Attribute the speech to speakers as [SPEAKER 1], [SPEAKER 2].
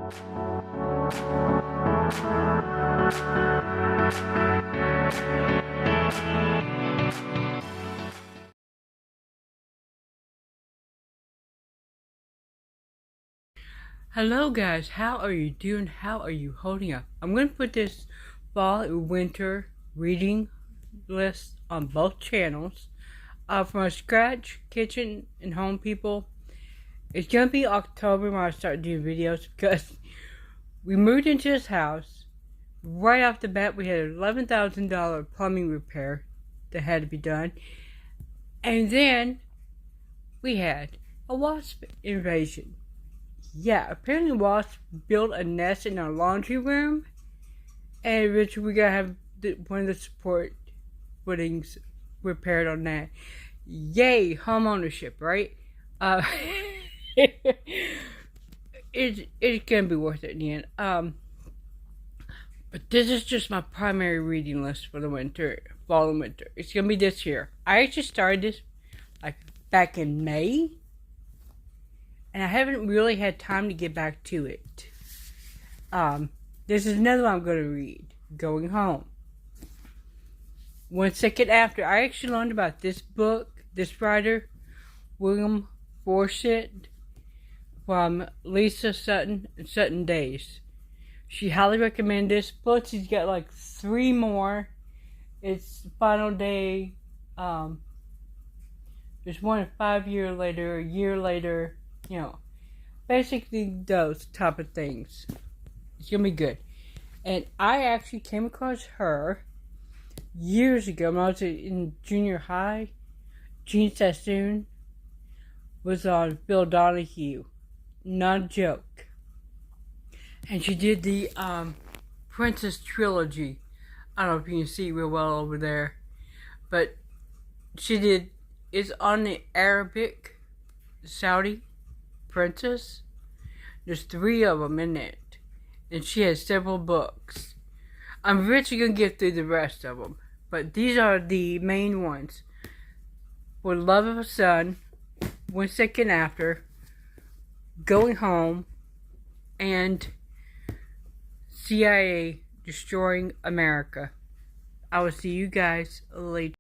[SPEAKER 1] Hello guys, how are you doing? How are you holding up? I'm going to put this fall and winter reading list on both channels. For my scratch, kitchen, and home people, it's going to be October when I start doing videos because we moved into this house. Right off the bat, we had an $11,000 plumbing repair that had to be done. And then we had a wasp invasion. Yeah, apparently wasps built a nest in our laundry room, and eventually we gotta have one of the support footings repaired on that. Yay, home ownership, right? It's gonna be worth it in the end. But this is just my primary reading list for the winter, fall and winter. It's gonna be this year. I actually started this like back in May. And I haven't really had time to get back to it. This is another one I'm going to read. Going Home. 1 second after, I actually learned about this book, this writer, William Forsythe, from Lisa Sutton and Sutton Days. She highly recommended this book. She's got like 3 more. It's the final day. There's one 5 years later, a year later. You know, basically those type of things. It's gonna be good. And I actually came across her years ago when I was in junior high. Gene Sassoon was on Phil Donahue. Not a joke. And she did the Princess Trilogy. I don't know if you can see real well over there. But she did, it's on the Arabic, Saudi Princess. There's 3 of them in it, and she has several books. I'm eventually gonna get through the rest of them, but these are the main ones. For Love of a Son, 1 Second After, Going Home, and CIA Destroying America. I will see you guys later.